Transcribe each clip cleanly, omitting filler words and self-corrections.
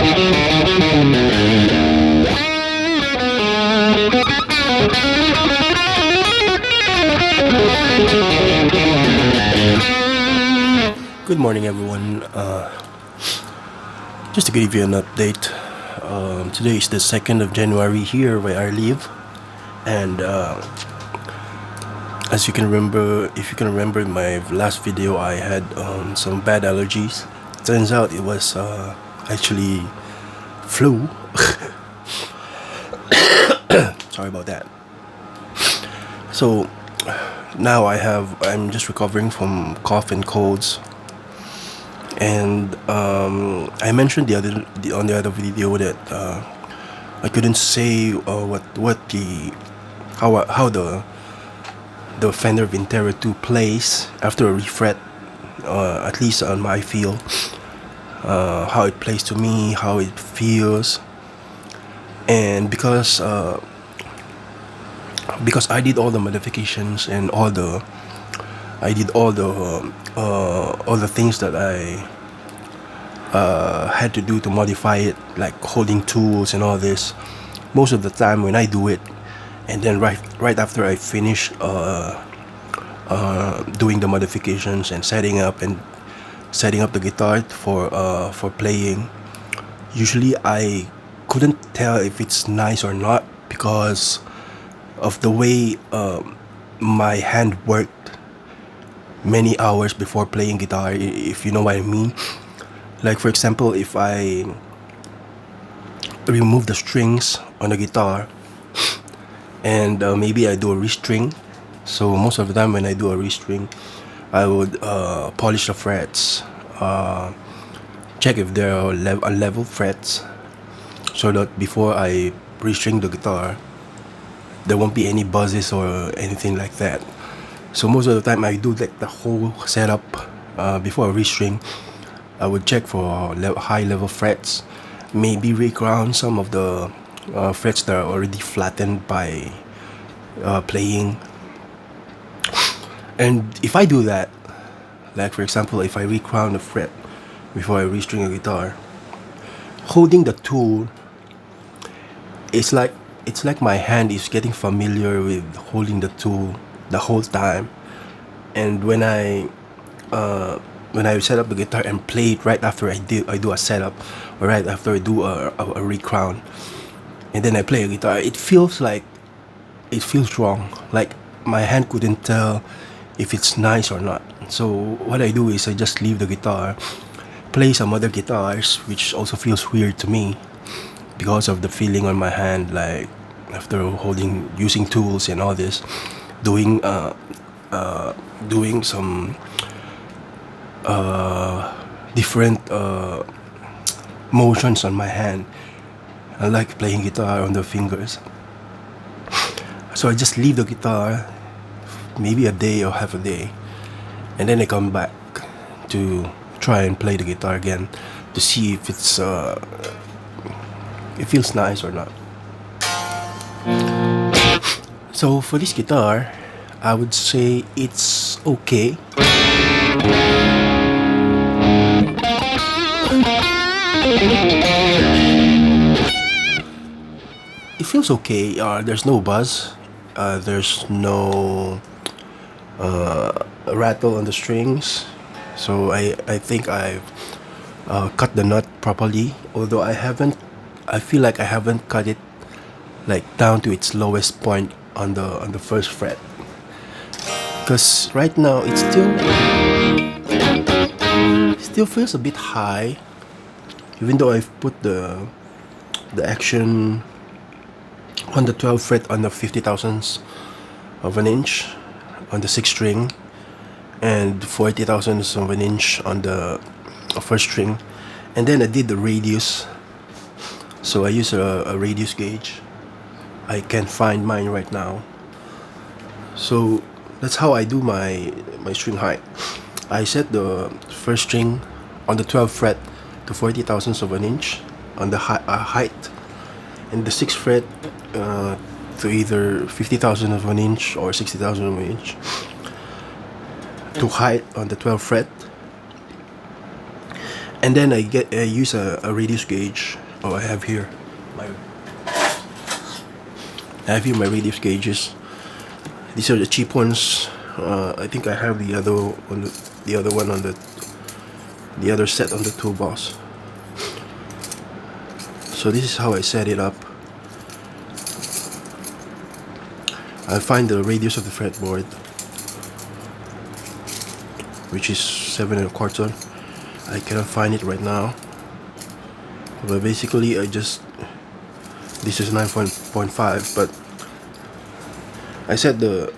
Good morning, everyone. Just to give you an update, today is the 2nd of January here where I live, and as you can remember, if you can remember in my last video, I had some bad allergies. Turns out it was actually flu. Sorry about that. So now I'm just recovering from cough and colds. And I mentioned on the other video that I couldn't say how the Fender Vintera 2 plays after a refret, at least on my feel, how it plays to me, how it feels, and because I did all the modifications and I did all the things that I had to do to modify it, like holding tools and all this. Most of the time when I do it, and then right after I finish doing the modifications and setting up the guitar for playing, usually I couldn't tell if it's nice or not because of the way my hand worked many hours before playing guitar, if you know what I mean. Like, for example, if I remove the strings on the guitar and maybe I do a restring. So most of the time when I do a restring, I would polish the frets, check if there are unlevel frets, so that before I restring the guitar there won't be any buzzes or anything like that. So most of the time I do like the whole setup before I restring. I would check for high level frets, maybe reground some of the frets that are already flattened by playing. And if I do that, like for example, if I reground a fret before I restring a guitar, holding the tool, it's like my hand is getting familiar with holding the tool the whole time. And when I set up the guitar and play it right after I do a setup, or right after I do a recrown, and then I play a guitar, it feels wrong. Like my hand couldn't tell if it's nice or not. So what I do is I just leave the guitar, play some other guitars, which also feels weird to me because of the feeling on my hand, like after using tools and all this, doing some different motions on my hand. I like playing guitar on the fingers. So I just leave the guitar maybe a day or half a day, and then I come back to try and play the guitar again to see if it feels nice or not. So for this guitar, I would say it's okay. It feels okay. There's no buzz. There's no rattle on the strings. So I think I've cut the nut properly. Although I feel like I haven't cut it like down to its lowest point on the first fret. Because right now it still feels a bit high, even though I've put the action on the 12th fret on the 50 thousandths of an inch on the 6th string, and 40 thousandths of an inch on the first string. And then I did the radius, so I use a radius gauge. I can't find mine right now. So that's how I do my string height. I set the first string on the 12th fret to 40 thousandths of an inch on the height, and the 6th fret to either 50 thousandths of an inch or 60 thousandths of an inch to height on the 12th fret. And then I use a radius gauge. Oh, I have here my radius gauges. These are the cheap ones. I think I have the other one on the other set on the toolbox. So this is how I set it up. I find the radius of the fretboard, which is 7 1/4. I cannot find it right now, but basically this is 9.5, but I set the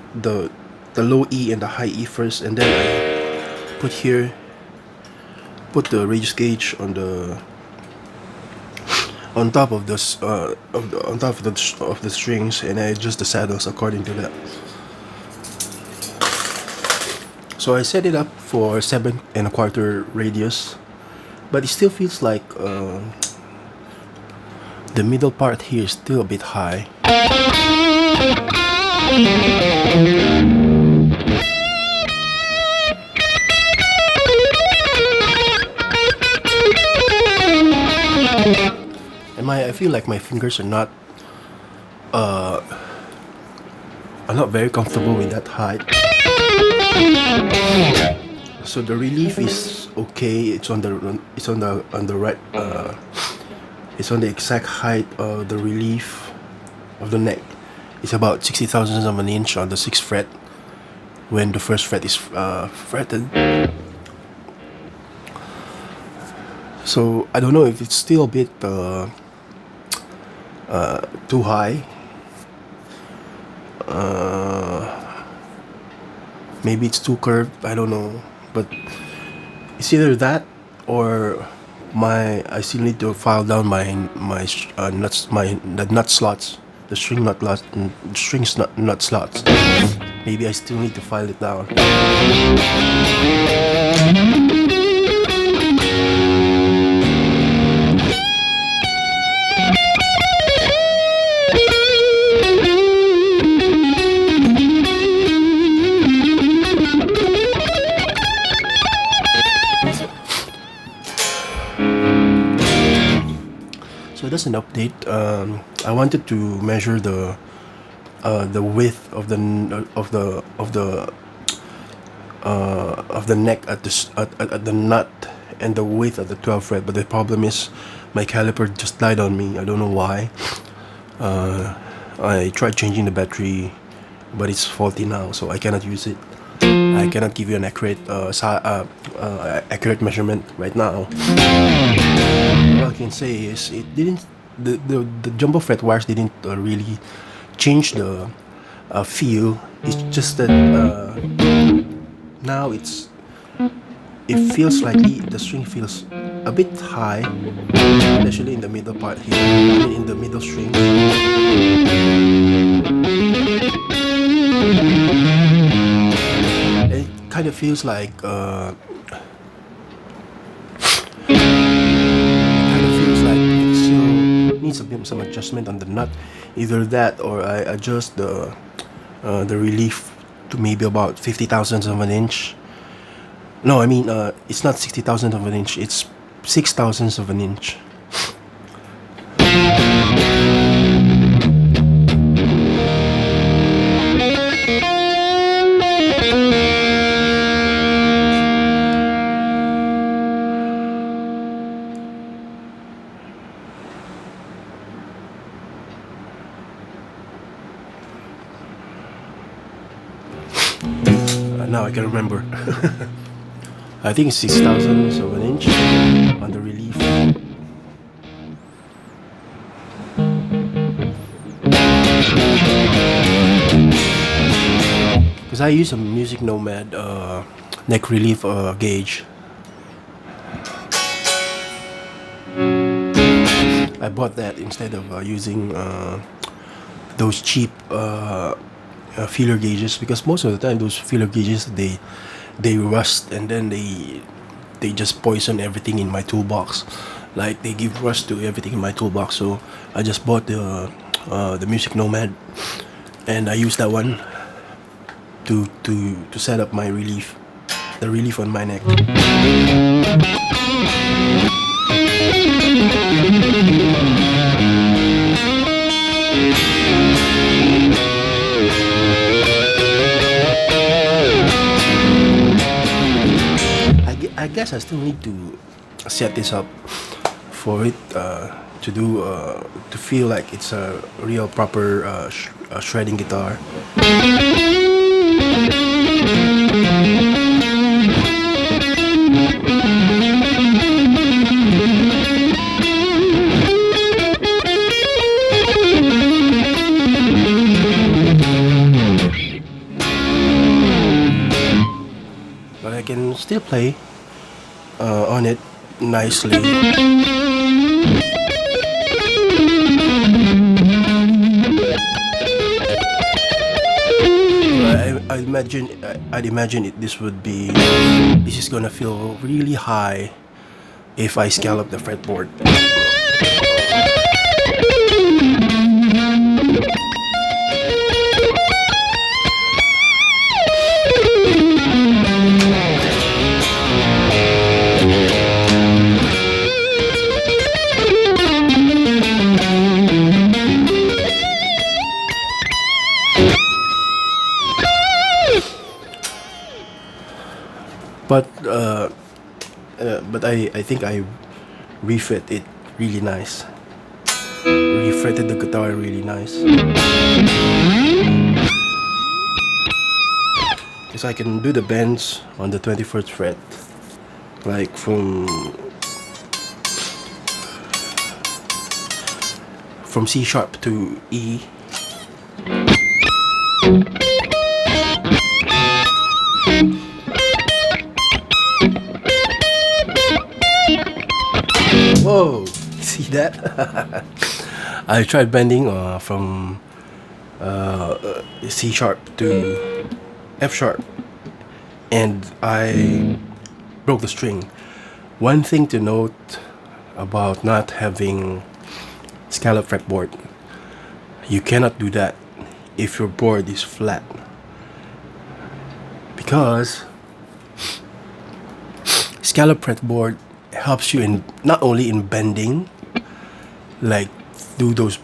low E and the high E first, and then I put the radius gauge on top of this on top of the strings, and I adjust the saddles according to that. So I set it up for 7 1/4 radius, but it still feels like the middle part here is still a bit high. And I feel like my fingers are not very comfortable with that height. So the relief is okay. It's on the right. It's on the exact height of the relief of the neck. It's about 60 thousandths of an inch on the 6th fret when the 1st fret is fretted. So I don't know if it's still a bit too high. Maybe it's too curved. I don't know, but it's either that or I still need to file down my nuts, the nut slots, the string nut slots. Maybe I still need to file it down. So that's an update. I wanted to measure the width of the neck at the nut and the width at the 12th fret. But the problem is my caliper just died on me. I don't know why. I tried changing the battery, but it's faulty now, so I cannot use it. I cannot give you an accurate measurement right now. What I can say is it didn't. The jumbo fret wires didn't really change the feel. It's just that now it feels slightly. The string feels a bit high, especially in the middle part here. I mean, in the middle string. It kind of feels like it still needs some adjustment on the nut. Either that, or I adjust the relief to maybe about 50 thousandths of an inch. No, I mean it's not 60 thousandths of an inch. It's 6 thousandths of an inch. Now I can remember. I think it's 6 thousandths of an inch on the relief. Because I use a Music Nomad neck relief gauge. I bought that instead of using those cheap feeler gauges, because most of the time those feeler gauges they rust, and then they just poison everything in my toolbox. Like, they give rust to everything in my toolbox. So I just bought the Music Nomad, and I use that one to set up my relief, the relief on my neck. guess I still need to set this up for it to feel like it's a real proper shredding guitar. But I can still play on it nicely. I'd imagine this is gonna feel really high if I scallop the fretboard. But I think I refit it really nice. Refretted the guitar really nice. Because I can do the bends on the 21st fret, like from C sharp to E. Whoa, see that? I tried bending from C sharp to F sharp, and I broke the string. One thing to note about not having scallop fretboard: you cannot do that if your board is flat, because scallop fretboard helps you in not only in bending, like do those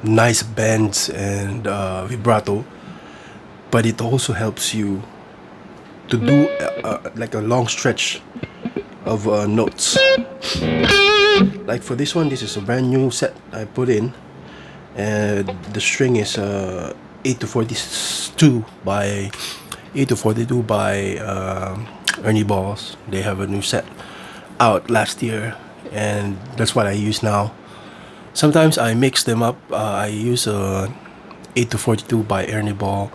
nice bends and vibrato, but it also helps you to do like a long stretch of notes. Like for this one, this is a brand new set I put in, and the string is 8 to 42 by Ernie Balls. They have a new set out last year, and that's what I use now. Sometimes I mix them up. I use 8 to 42 by Ernie Ball,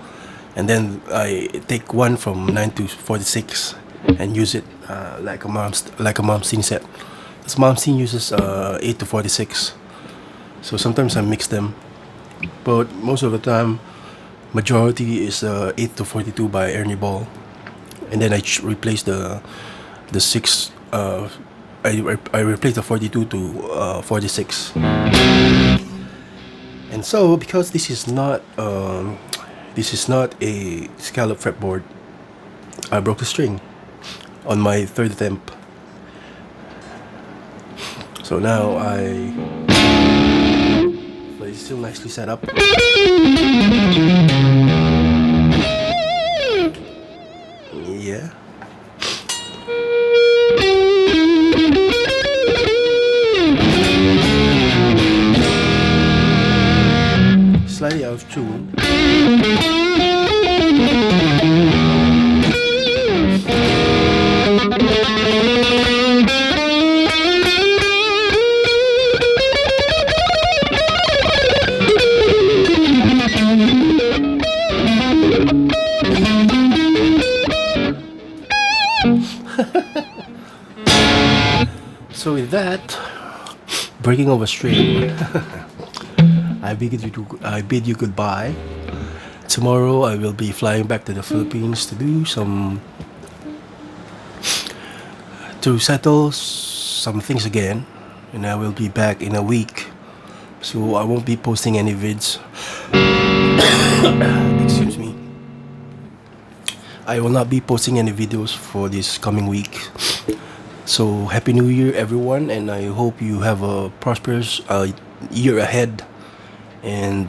and then I take one from 9 to 46 and use it like a Malmsteen set. This Malmsteen uses 8 to 46, so sometimes I mix them, but most of the time, majority is 8 to 42 by Ernie Ball, and then I replace the 6. I replace the 42 to 46. And so, because this is not a scallop fretboard, I broke the string on my third attempt. So now but it's still nicely set up. Yeah. Slightly out of tune. So with that breaking of a string, I bid you goodbye. Tomorrow I will be flying back to the Philippines to settle some things again, and I will be back in a week. So I won't be posting any vids. Excuse me. I will not be posting any videos for this coming week. So Happy New Year, everyone, and I hope you have a prosperous year ahead. And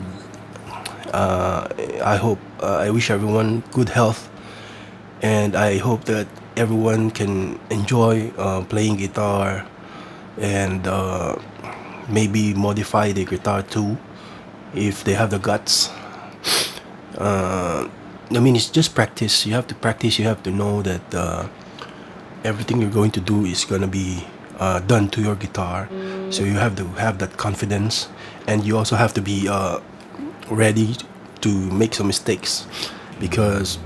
I wish everyone good health, and I hope that everyone can enjoy playing guitar, and maybe modify the guitar too if they have the guts. I mean, it's just practice. You have to practice. You have to know that everything you're going to do is going to be done to your guitar. So you have to have that confidence, and you also have to be ready to make some mistakes, because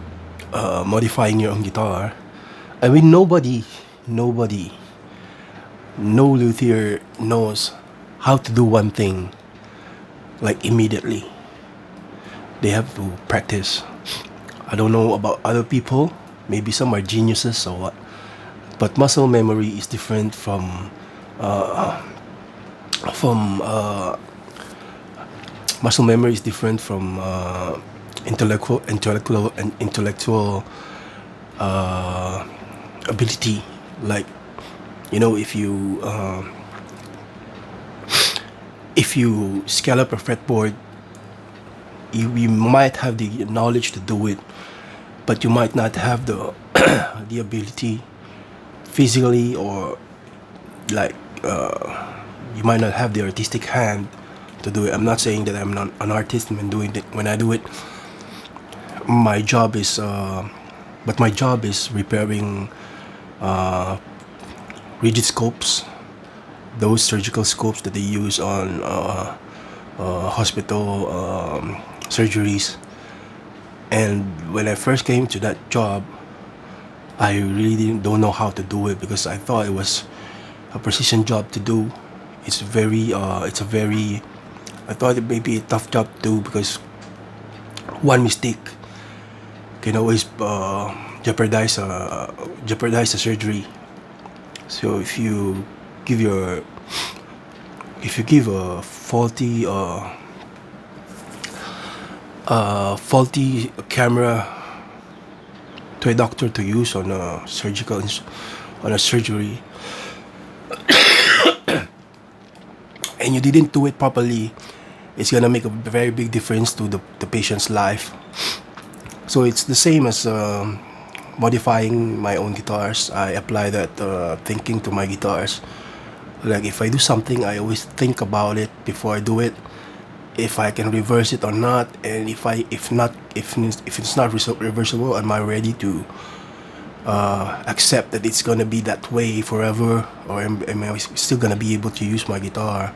modifying your own guitar, I mean, nobody, no luthier knows how to do one thing like immediately. They have to practice. I don't know about other people. Maybe some are geniuses or what. But muscle memory is different from muscle memory is different from intellectual ability. Like, you know, if you scale up a fretboard, you might have the knowledge to do it, but you might not have the the ability physically, or like you might not have the artistic hand to do it. I'm not saying that I'm not an artist when doing it. When I do it, my job is but my job is repairing rigid scopes, those surgical scopes that they use on hospital surgeries. And when I first came to that job, I really don't know how to do it, because I thought it was a precision job to do. It's a very, I thought it may be a tough job to do, because one mistake can always jeopardize a surgery. So if you give a faulty camera to a doctor to use on a surgery, and you didn't do it properly, it's gonna make a very big difference to the patient's life. So it's the same as modifying my own guitars. I apply that thinking to my guitars. Like, if I do something, I always think about it before I do it, if I can reverse it or not, and if it's not reversible, am I ready to accept that it's gonna be that way forever, or am I still gonna be able to use my guitar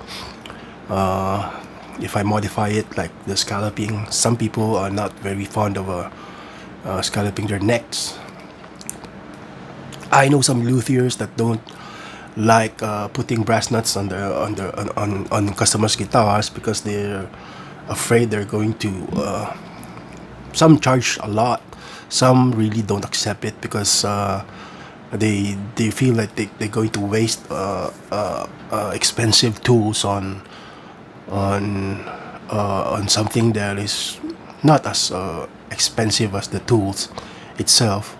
if I modify it, like the scalloping. Some people are not very fond of scalloping their necks. I know some luthiers that don't like putting brass nuts on customers' guitars, because they're afraid they're going to. Some charge a lot. Some really don't accept it, because they feel like they're going to waste expensive tools on something that is not as expensive as the tools itself.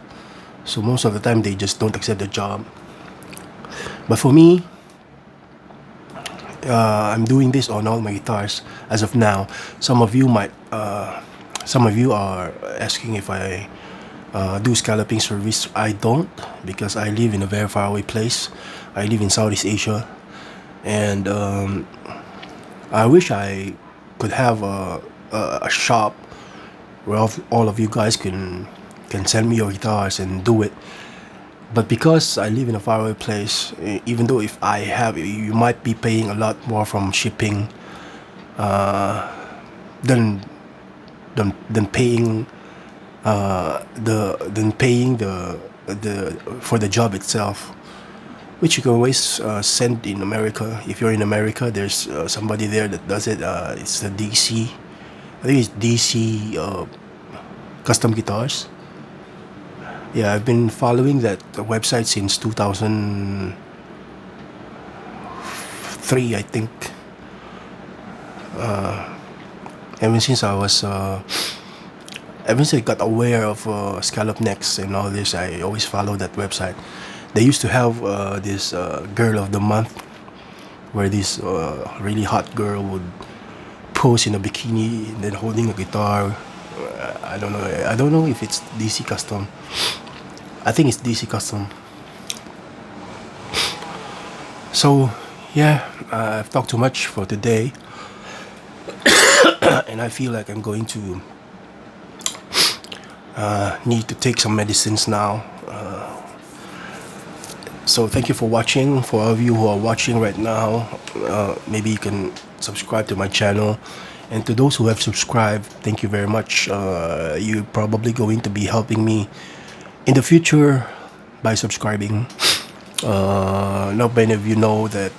So most of the time they just don't accept the job. But for me, I'm doing this on all my guitars as of now. Some of you are asking if I do scalloping service. I don't, because I live in a very far away place. I live in Southeast Asia, and I wish I could have a shop where all of you guys can send me your guitars and do it. But because I live in a faraway place, even though if I have, you might be paying a lot more from shipping than paying the for the job itself, which you can always send in America. If you're in America, there's somebody there that does it. It's the DC. I think it's DC Custom Guitars. Yeah, I've been following that website since 2003, I think. Ever since I got aware of scallop necks and all this, I always follow that website. They used to have this Girl of the Month, where this really hot girl would pose in a bikini and then holding a guitar. I don't know. I don't know if it's DC custom. I think it's DC custom. So yeah, I've talked too much for today, and I feel like I'm going to need to take some medicines now. So thank you for watching. For all of you who are watching right now, maybe you can subscribe to my channel. And to those who have subscribed, thank you very much. You're probably going to be helping me in the future by subscribing. Not many of you know that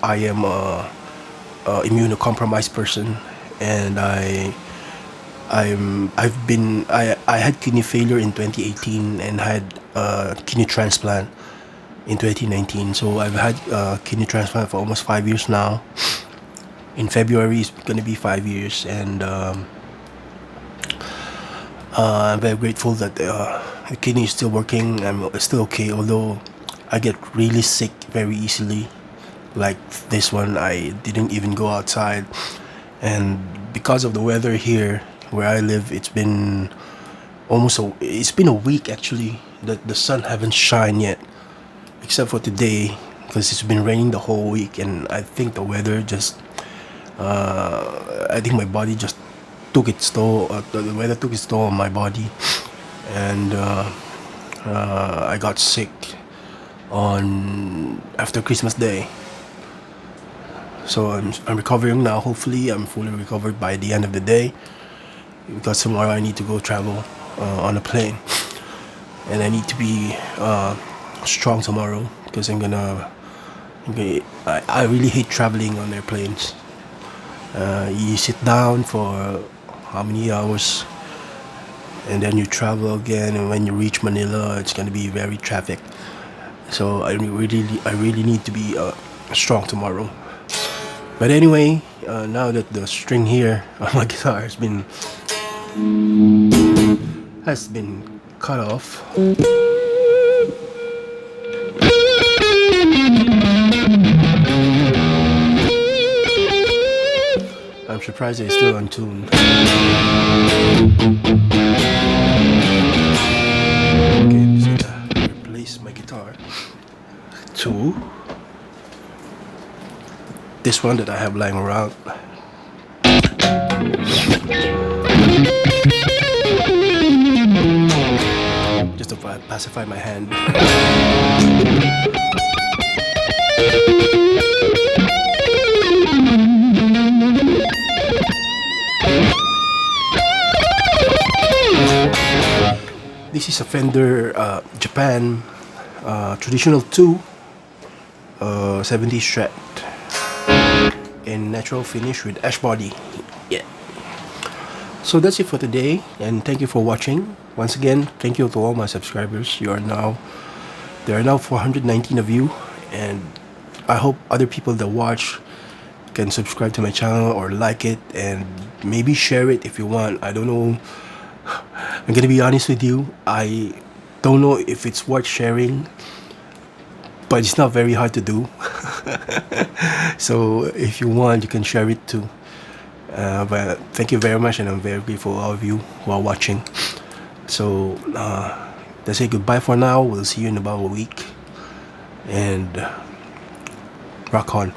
I am a immunocompromised person, and I had kidney failure in 2018 and had a kidney transplant in 2019. So I've had kidney transplant for almost 5 years now. In February it's gonna be 5 years, and I'm very grateful that the kidney is still working. I'm still okay, although I get really sick very easily. Like this one, I didn't even go outside, and because of the weather here where I live, it's been a week actually that the sun haven't shined yet, except for today, because it's been raining the whole week. And I think the weather just I think my body just took its toll. The weather took its toll on my body, and I got sick on after Christmas Day. So I'm recovering now. Hopefully I'm fully recovered by the end of the day, because tomorrow I need to go travel on a plane, and I need to be strong tomorrow, because I really hate traveling on airplanes. You sit down for how many hours, and then you travel again, and when you reach Manila, it's gonna be very traffic. So I really need to be strong tomorrow. But anyway, now that the string here on my guitar has been cut off, I'm surprised it's still untuned. Okay, I'm just gonna replace my guitar to this one that I have lying around. Just to pacify my hand. This is a Fender Japan traditional 2 70's Strat in natural finish with ash body. Yeah. So that's it for today, and thank you for watching. Once again, thank you to all my subscribers. There are now 419 of you, and I hope other people that watch can subscribe to my channel or like it, and maybe share it if you want. I don't know. I'm gonna be honest with you, I don't know if it's worth sharing, but it's not very hard to do. So if you want, you can share it too. But thank you very much, and I'm very grateful for all of you who are watching. So let's say goodbye for now. We'll see you in about a week, and rock on.